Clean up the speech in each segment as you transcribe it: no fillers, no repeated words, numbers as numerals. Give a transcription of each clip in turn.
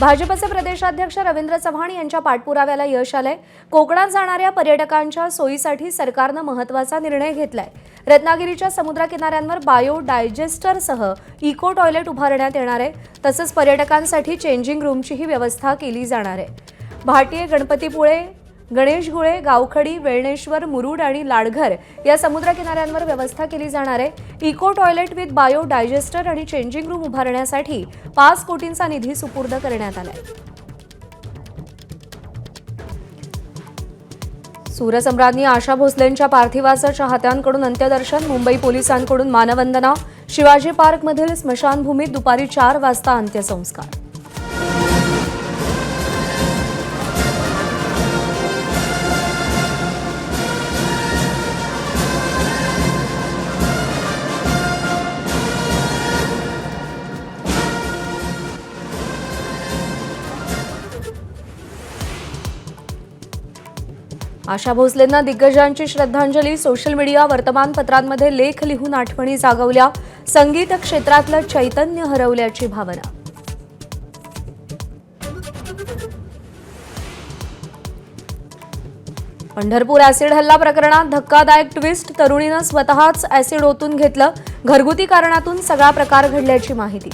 भाजपचे प्रदेशाध्यक्ष रवींद्र चव्हाण यांच्या पाठपुराव्याला यश आलंय। कोकणात जाणाऱ्या पर्यटकांच्या सोयीसाठी सरकारने महत्त्वाचा निर्णय घेतलाय। रत्नागिरीच्या समुद्र किनाऱ्यांवर बायो डायजेस्टरसह इको टॉयलेट उभारण्यात येणार आहे। तसंच पर्यटकांसाठी चेंजिंग रूमचीही व्यवस्था केली जाणार आहे। भाटिये, गणपतीपुळे, गणेशगुळे, गावखडी, वेळणेश्वर, मुरुड आणि लाडघर या समुद्र किनाऱ्यांवर व्यवस्था केली जाणार आहे। Eco toilet with bio digester आणि चेंजिंग रूम उभारण्यासाठी 5 कोटींचा निधी सुपूर्द करण्यात आलाय। सूरसम्राज्ञी आशा भोसलेंच्या पार्थिवाचं चाहत्यांकडून अंत्यदर्शन, मुंबई पोलिसांकडून मानवंदना, शिवाजी पार्कमधील स्मशानभूमीत दुपारी 4 वाजता अंत्यसंस्कार। आशा भोसलेंना दिग्गजांची श्रद्धांजली, सोशल मीडिया, वर्तमानपत्रांमध्ये लेख लिहून आठवणी जागवल्या, संगीत क्षेत्रातलं चैतन्य हरवल्याची भावना। पंढरपूर ऍसिड हल्ला प्रकरणात धक्कादायक ट्विस्ट, तरुणीनं स्वतःच ऍसिड ओतून घेतलं, घरगुती कारणातून सगळा प्रकार घडल्याची माहिती।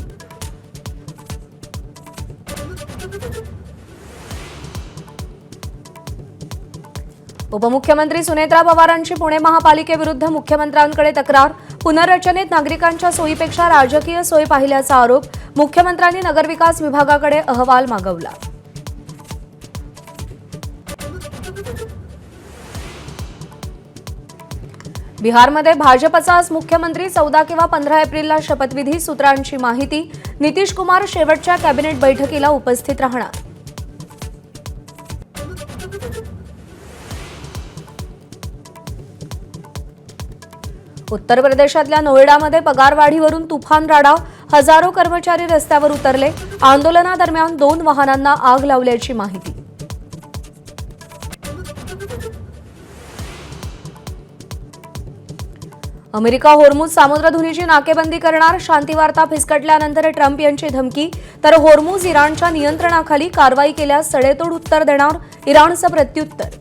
उपमुख्यमंत्री सुनेत्रा पवारांची पुणे महापालिकेविरुद्ध मुख्यमंत्र्यांकडे तक्रार, पुनर्रचनेत नागरिकांच्या सोयीपेक्षा राजकीय सोय पाहिल्याचा आरोप, मुख्यमंत्र्यांनी नगरविकास विभागाकडे अहवाल मागवला। बिहारमध्ये भाजपचाच मुख्यमंत्री 14 किंवा 15 एप्रिलला शपथविधी, सूत्रांची माहिती, नितीश कुमार शेवटच्या कॅबिनेट बैठकीला उपस्थित राहणार। उत्तर प्रदेशातल्या नोएडामध्ये पगारवाढीवरून तुफान राडा, हजारो कर्मचारी रस्त्यावर उतरले, आंदोलनादरम्यान 2 वाहनांना आग लावल्याची माहिती। अमेरिका होर्मुझ सामुद्रधुनीची नाकेबंदी करणार, शांतीवार्ता फिसकटल्यानंतर ट्रम्प यांची धमकी, तर होर्मुझ इराणच्या नियंत्रणाखाली कारवाई केल्यास सडेतोड उत्तर देणार, इराणचं प्रत्युत्तर।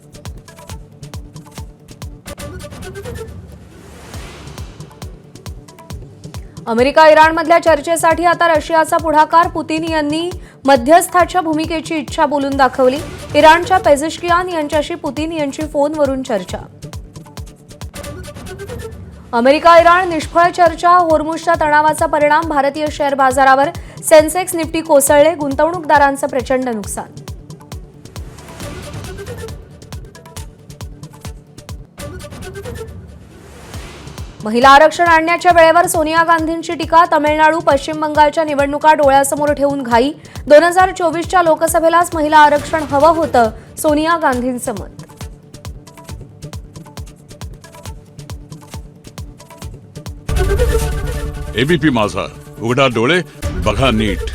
अमेरिका इराणमधल्या चर्चेसाठी आता रशियाचा पुढाकार, पुतीन यांनी मध्यस्थाच्या भूमिकेची इच्छा बोलून दाखवली, इराणच्या पेझेश्कियान यांच्याशी पुतीन यांची फोनवरून चर्चा। अमेरिका इराण निष्फळ चर्चा, होर्मुझच्या तणावाचा परिणाम भारतीय शेअर बाजारावर, सेन्सेक्स निफ्टी कोसळले, गुंतवणूकदारांचं प्रचंड नुकसान। महिला आरक्षण आणण्याच्या वेळेवर सोनिया गांधींची टीका, तामिळनाडू, पश्चिम बंगालच्या निवडणुका डोळ्यासमोर ठेवून घाई, 2024च्या लोकसभेलाच महिला आरक्षण हवं होतं, सोनिया गांधींचं मत। एबीपी माझा, उघडा डोळे बघा नीट।